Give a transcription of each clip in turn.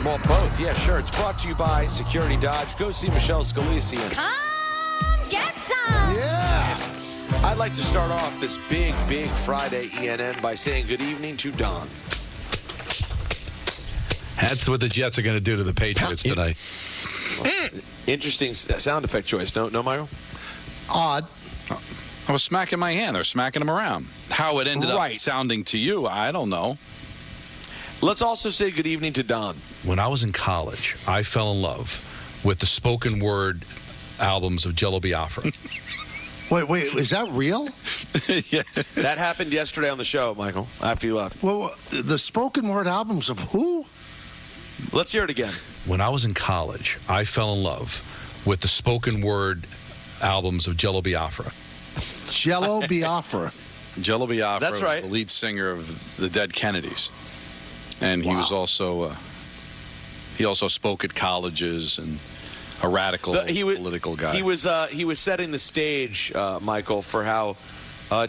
Well, both. Yeah, sure. It's brought to you by Security Dodge. Go see Michelle Scalisi. Come get some. Yeah. I'd like to start off this big Friday ENN by saying good evening to Don. That's what the Jets are going to do to the Patriots tonight. Interesting sound effect choice. No, Michael? Odd. I was smacking my hand. They're smacking them around. How it ended up sounding to you, I don't know. Let's also say good evening to Don. When I was in college, I fell in love with the spoken word albums of Jello Biafra. Wait, is that real? Yeah. That happened yesterday on the show, Michael, after you left. Well, the spoken word albums of who? Let's hear it again. When I was in college, I fell in love with the spoken word albums of Jello Biafra. Jello Biafra. Jello Biafra, That's right. the lead singer of the Dead Kennedys. And he was also, he also spoke at colleges and a radical political guy. He was setting the stage, Michael, for how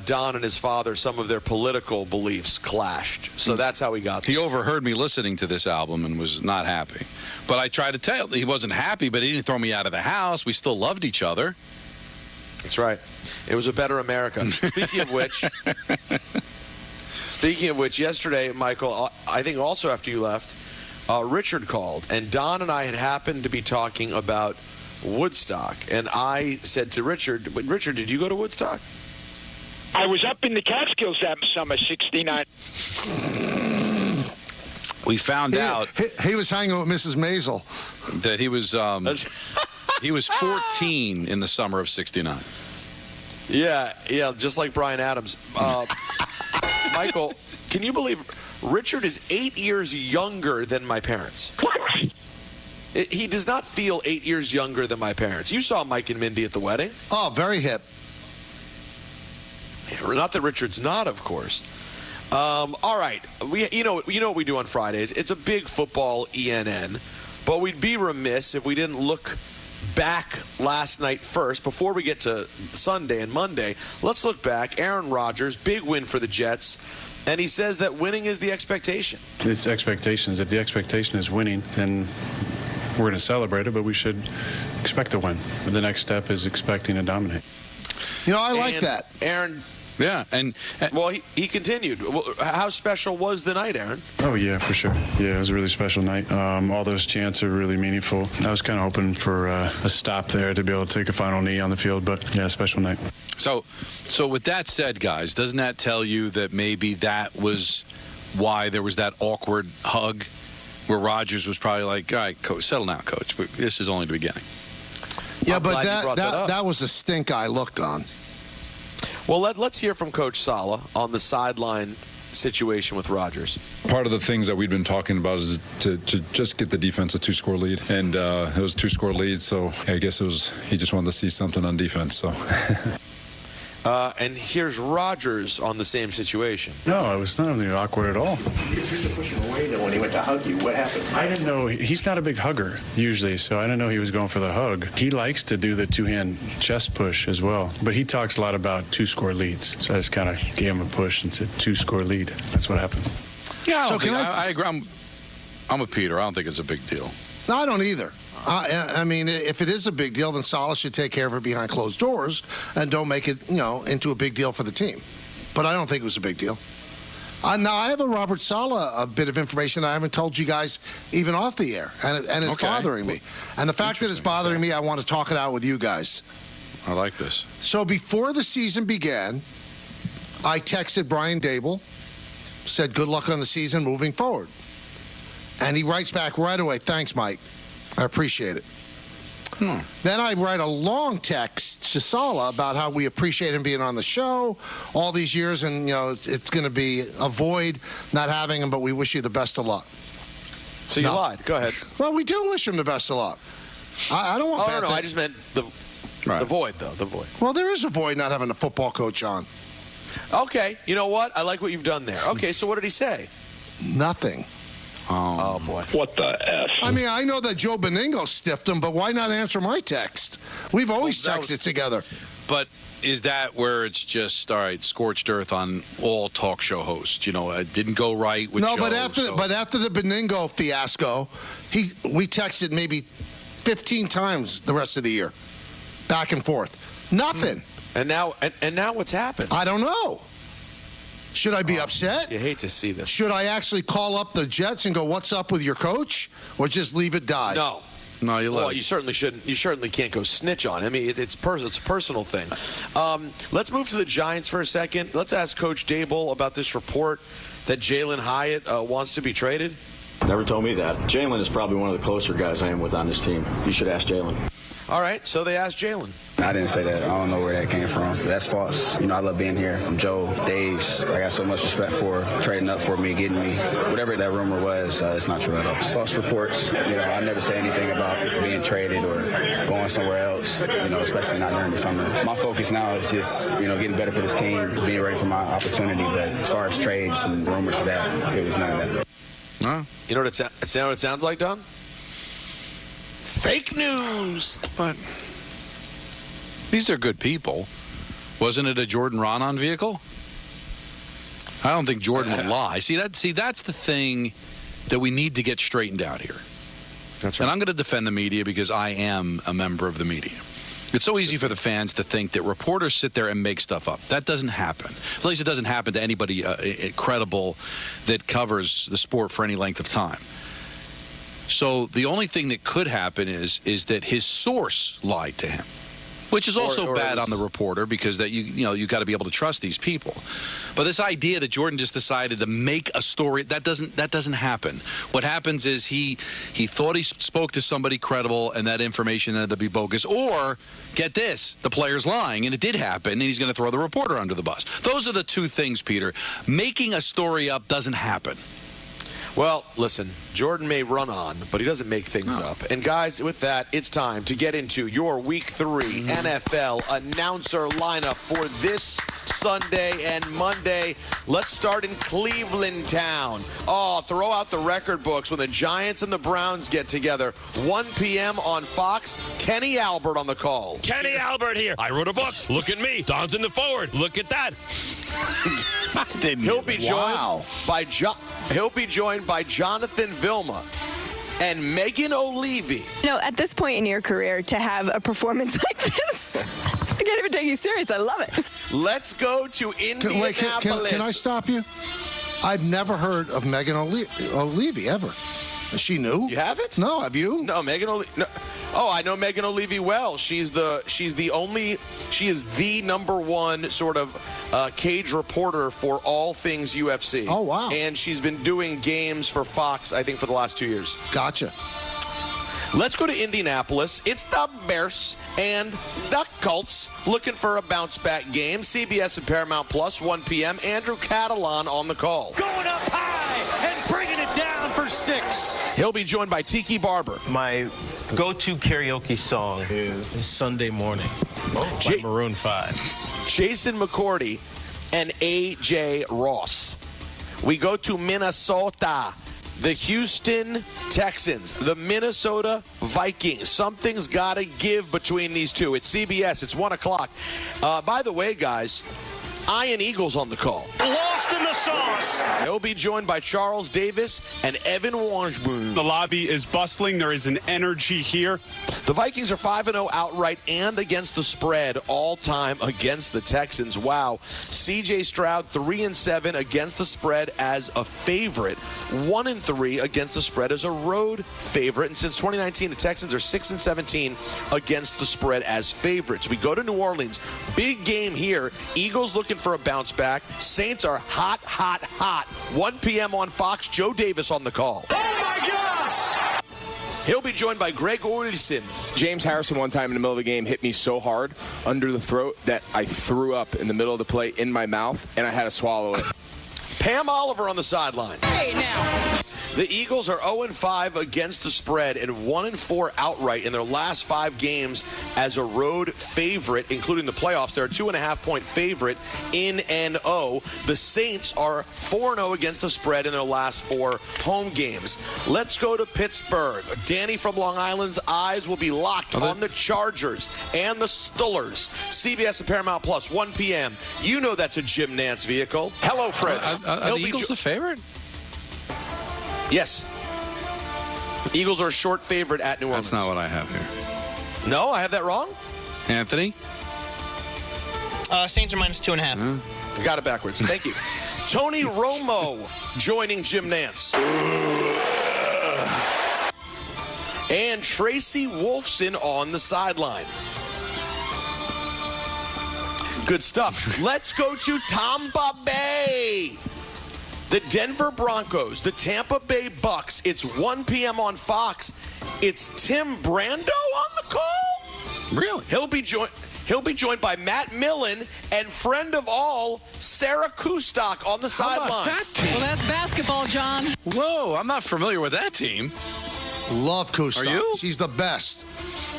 Don and his father, some of their political beliefs clashed. So that's how he got there. He overheard me listening to this album and was not happy. But I tried to tell him he wasn't happy, but he didn't throw me out of the house. We still loved each other. That's right. It was a better America. Speaking of which, yesterday, Michael, I think also after you left, Richard called, and Don and I had happened to be talking about Woodstock. And I said to Richard, Richard, did you go to Woodstock? I was up in the Catskills that summer, 69. We found out He was hanging with Mrs. Maisel. that he was 14 in the summer of 69. Yeah, just like Bryan Adams. Michael, can you believe Richard is 8 years younger than my parents? He does not feel 8 years younger than my parents. You saw Mike and Mindy at the wedding. Oh, very hip. Not that Richard's not, of course. All right. You know what we do on Fridays. It's a big football ENN, but we'd be remiss if we didn't look back last night first before we get to Sunday and Monday. Let's look back. Aaron Rodgers, big win for the Jets, and he says that winning is the expectation. It's expectations. If the expectation is winning, then we're going to celebrate it, but we should expect to win. The next step is expecting to dominate. You know, I like that. Aaron. Yeah, and well, he continued. How special was the night, Aaron? Oh, yeah, for sure. Yeah, it was a really special night. All those chants are really meaningful. I was kind of hoping for a stop there to be able to take a final knee on the field, but, yeah, special night. So with that said, guys, doesn't that tell you that maybe that was why there was that awkward hug where Rodgers was probably like, all right, coach, settle down, coach. This is only the beginning. Yeah, but that was a stink eye looked on. Well, let's hear from Coach Saleh on the sideline situation with Rodgers. Part of the things that we've been talking about is to just get the defense a 2-score lead, and it was a 2-score lead, so I guess he just wanted to see something on defense. So. And here's Rodgers on the same situation. No, it was not really awkward at all. You were pushing away, then when he went to hug you, what happened? I didn't know. He's not a big hugger, usually, so I didn't know he was going for the hug. He likes to do the two-hand chest push as well, but he talks a lot about 2-score leads, so I just kind of gave him a push and said 2-score lead. That's what happened. Yeah, I agree. I'm a Peter. I don't think it's a big deal. No, I don't either. I mean, if it is a big deal, then Saleh should take care of it behind closed doors and don't make it, into a big deal for the team. But I don't think it was a big deal. Now, I have a Robert Saleh a bit of information I haven't told you guys even off the air, and it's bothering me. And the fact that it's bothering me, I want to talk it out with you guys. I like this. So before the season began, I texted Brian Dable, said good luck on the season moving forward. And he writes back right away, thanks, Mike. I appreciate it. Then I write a long text to Saleh about how we appreciate him being on the show all these years, and it's going to be a void not having him, but we wish you the best of luck. So you lied. Go ahead. Well, we do wish him the best of luck. I don't want bad I just meant the void, though. The void. Well, there is a void not having a football coach on. Okay. You know what? I like what you've done there. Okay, so what did he say? Nothing. Oh, boy. What the F? I mean, I know that Joe Beningo stiffed him, but why not answer my text? We've always texted together. But is that where it's just, all right, scorched earth on all talk show hosts? It didn't go right with Joe. But after the Beningo fiasco, we texted maybe 15 times the rest of the year, back and forth. Nothing. And now what's happened? I don't know. Should I be upset? You hate to see this. Should I actually call up the Jets and go, "What's up with your coach?" or just leave it die? No, you certainly shouldn't. You certainly can't go snitch on him. I mean, it's a personal thing. Let's move to the Giants for a second. Let's ask Coach Dable about this report that Jalen Hyatt wants to be traded. Never told me that. Jalen is probably one of the closer guys I am with on this team. You should ask Jalen. All right, so they asked Jalen. I didn't say that. I don't know where that came from. That's false. I love being here. I'm Joe, Dave's. I got so much respect for trading up for me, getting me. Whatever that rumor was, it's not true at all. It's false reports. I never say anything about being traded or going somewhere else, especially not during the summer. My focus now is just, getting better for this team, being ready for my opportunity. But as far as trades and rumors of that, it was none of that. Huh? You know what it sounds like, Don? Fake news. But these are good people. Wasn't it a Jordan Ronan vehicle? I don't think Jordan would lie. See, that's the thing that we need to get straightened out here. That's right. And I'm going to defend the media because I am a member of the media. It's so easy for the fans to think that reporters sit there and make stuff up. That doesn't happen. At least it doesn't happen to anybody credible that covers the sport for any length of time. So the only thing that could happen is that his source lied to him, which is also bad on the reporter because that you got to be able to trust these people. But this idea that Jordan just decided to make a story, that doesn't happen. What happens is he thought he spoke to somebody credible and that information ended up be bogus. Or get this, the player's lying and it did happen and he's going to throw the reporter under the bus. Those are the two things, Peter. Making a story up doesn't happen. Well, listen, Jordan may run on, but he doesn't make things up. And guys, with that, it's time to get into your Week 3 NFL announcer lineup for this Sunday and Monday. Let's start in Cleveland town. Oh, throw out the record books when the Giants and the Browns get together. 1 p.m. on Fox. Kenny Albert on the call. Kenny Albert here. I wrote a book. Look at me. Don's in the forward. Look at that. He'll be joined by Jonathan Vilma and Megan O'Leary. At this point in your career, to have a performance like this, I can't even take you serious. I love it. Let's go to Indianapolis. Can I stop you? I've never heard of Megan O'Leary ever. Is she new? You haven't? No, have you? No, Megan O'Leary. No. Oh, I know Megan O'Leary well. She is the number one sort of cage reporter for all things UFC. Oh, wow. And she's been doing games for Fox, I think, for the last 2 years. Gotcha. Let's go to Indianapolis. It's the Bears and the Colts looking for a bounce-back game. CBS and Paramount Plus, 1 p.m. Andrew Catalan on the call. Going up high and bringing it down for 6. He'll be joined by Tiki Barber. My go-to karaoke song is Sunday Morning by Maroon 5. Jason McCourty and A.J. Ross. We go to Minnesota. The Houston Texans, the Minnesota Vikings. Something's got to give between these two. It's CBS. It's 1 o'clock. By the way, guys, Iron Eagles on the call. Lost in the sauce. He'll be joined by Charles Davis and Evan Washburn. The lobby is bustling. There is an energy here. The Vikings are 5-0 outright and against the spread all time against the Texans. Wow. C.J. Stroud 3-7 against the spread as a favorite. 1-3 against the spread as a road favorite. And since 2019, the Texans are 6-17 against the spread as favorites. We go to New Orleans. Big game here. Eagles looking for a bounce back. Saints are hot, hot, hot. 1 p.m. on Fox. Joe Davis on the call. Oh, my gosh! He'll be joined by Greg Olsen. James Harrison one time in the middle of the game hit me so hard under the throat that I threw up in the middle of the play in my mouth, and I had to swallow it. Pam Oliver on the sideline. Hey, now. The Eagles are 0-5 against the spread and 1-4 outright in their last 5 games as a road favorite, including the playoffs. They're a 2.5-point favorite in NO. The Saints are 4-0 against the spread in their last 4 home games. Let's go to Pittsburgh. Danny from Long Island's eyes will be locked on the Chargers and the Steelers. CBS and Paramount Plus, 1 p.m. You know that's a Jim Nantz vehicle. Hello, Fred. Are the Eagles the favorite? Yes. Eagles are a short favorite at New Orleans. That's not what I have here. No, I have that wrong? Anthony? Saints are -2.5. Got it backwards. Thank you. Tony Romo joining Jim Nantz. And Tracy Wolfson on the sideline. Good stuff. Let's go to Tampa Bay. The Denver Broncos, the Tampa Bay Bucks. It's 1 p.m. on Fox. It's Tim Brando on the call. Really? He'll be joined by Matt Millen and friend of all, Sarah Kustok on the sideline. Well, that's basketball, John. Whoa, I'm not familiar with that team. Love Kustok. Are you? She's the best.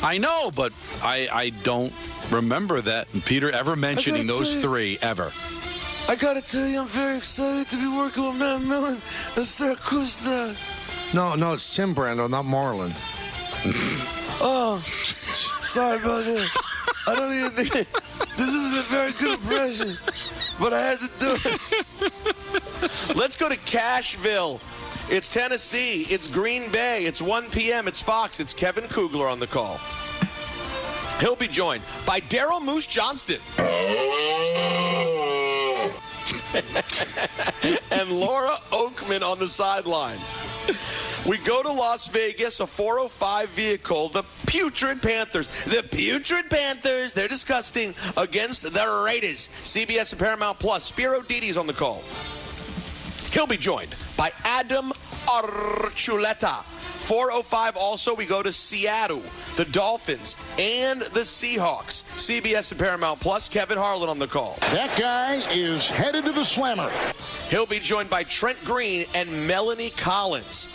I know, but I don't remember that Peter ever mentioning those 3 ever. I gotta tell you, I'm very excited to be working with Matt Millen and Sarah Kustok. No, it's Tim Brando, not Marlon. Oh, sorry about that. I don't even think this isn't a very good impression, but I had to do it. Let's go to Cashville. It's Tennessee. It's Green Bay. It's 1 p.m. It's Fox. It's Kevin Kugler on the call. He'll be joined by Daryl Moose Johnston. And Laura Oakman on the sideline. We go to Las Vegas, a 405 vehicle, the Putrid Panthers. The Putrid Panthers, they're disgusting, against the Raiders. CBS and Paramount Plus. Spiro Didi's on the call. He'll be joined by Adam Archuleta. 405 also, we go to Seattle, the Dolphins, and the Seahawks. CBS and Paramount Plus, Kevin Harlan on the call. That guy is headed to the slammer. He'll be joined by Trent Green and Melanie Collins.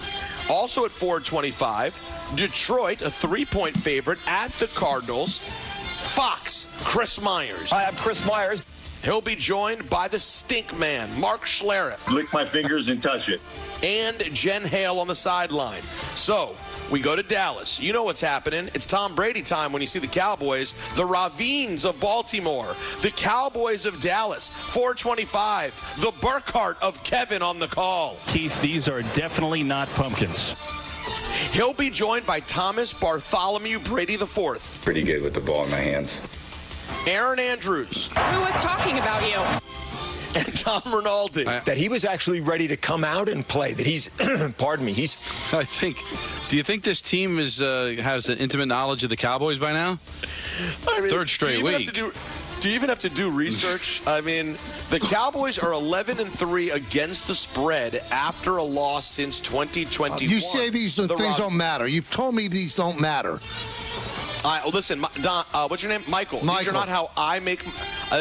Also at 425, Detroit, a 3-point favorite at the Cardinals. Fox, Chris Myers. I have Chris Myers. He'll be joined by the Stink Man, Mark Schlereth. Lick my fingers and touch it. And Jen Hale on the sideline. So, we go to Dallas. You know what's happening. It's Tom Brady time when you see the Cowboys. The Ravines of Baltimore. The Cowboys of Dallas. 425. The Burkhart of Kevin on the call. Keith, these are definitely not pumpkins. He'll be joined by Thomas Bartholomew Brady IV. Pretty good with the ball in my hands. Aaron Andrews. Who was talking about you? And Tom Rinaldi. That he was actually ready to come out and play. That he's, pardon me, he's. Do you think this team is has an intimate knowledge of the Cowboys by now? I mean, 3rd straight week. Do you even have to do research? I mean, the Cowboys are 11-3 against the spread after a loss since 2021. You say these things don't matter. You've told me these don't matter. Listen, Don, what's your name? Michael. These are not how I make.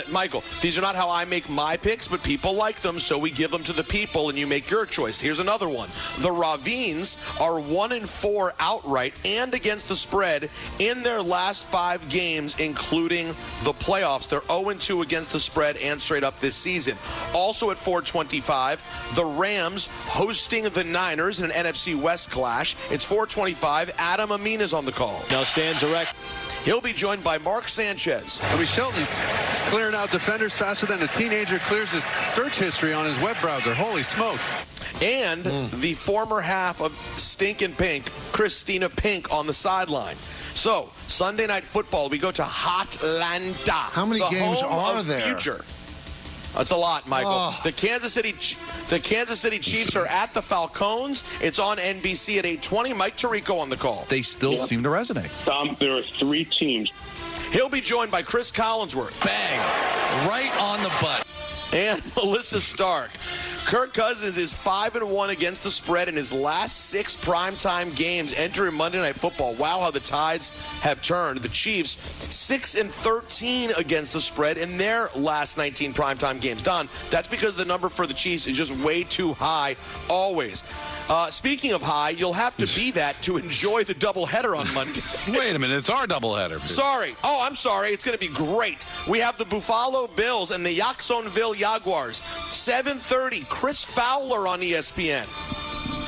Michael, these are not how I make my picks, but people like them, so we give them to the people, and you make your choice. Here's another one. The Ravines are 1-4 outright and against the spread in their last 5 games, including the playoffs. They're 0-2 against the spread and straight up this season. Also at 425, the Rams hosting the Niners in an NFC West clash. It's 425. Adam Amina's on the call. Now stands erect. He'll be joined by Mark Sanchez. I mean, Shelton's clearing out defenders faster than a teenager clears his search history on his web browser. Holy smokes. And the former half of Stinkin' Pink, Christina Pink, on the sideline. So, Sunday Night Football, we go to Hotlanta. How many games are there? Future. That's a lot, Michael. Oh. The Kansas City Chiefs are at the Falcons. It's on NBC at 8:20. Mike Tirico on the call. They still seem to resonate. Tom, there are 3 teams. He'll be joined by Chris Collinsworth. Bang. Right on the butt. And Melissa Stark. Kirk Cousins is 5-1 against the spread in his last 6 primetime games entering Monday Night Football. Wow, how the tides have turned. The Chiefs 6-13 against the spread in their last 19 primetime games. Don, that's because the number for the Chiefs is just way too high always. Speaking of high, you'll have to be that to enjoy the doubleheader on Monday. Wait a minute, it's our doubleheader. Sorry. Oh, I'm sorry. It's going to be great. We have the Buffalo Bills and the Jacksonville Jaguars. 7:30, Chris Fowler on ESPN.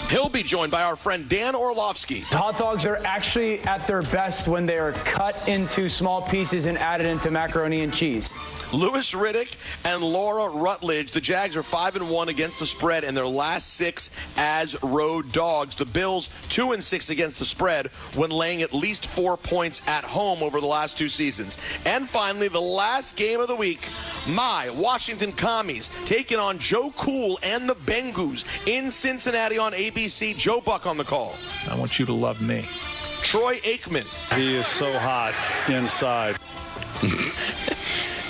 He'll be joined by our friend Dan Orlovsky. Hot dogs are actually at their best when they are cut into small pieces and added into macaroni and cheese. Louis Riddick and Laura Rutledge. The Jags are 5-1 against the spread in their last 6 as road dogs. The Bills 2-6 against the spread when laying at least 4 points at home over the last 2 seasons. And finally, the last game of the week, my Washington Commies taking on Joe Cool and the Bengus in Cincinnati on ABC. Joe Buck on the call. I want you to love me. Troy Aikman. He is so hot inside.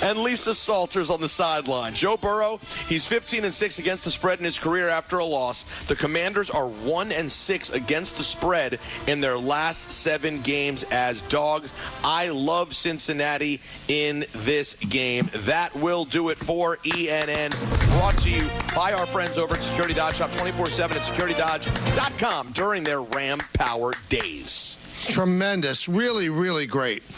And Lisa Salters on the sideline. Joe Burrow, he's 15-6 against the spread in his career after a loss. The Commanders are 1-6 against the spread in their last 7 games as dogs. I love Cincinnati in this game. That will do it for ENN. Brought to you by our friends over at Security Dodge. Shop 24/7 at securitydodge.com during their Ram Power Days. Tremendous. Really, really great.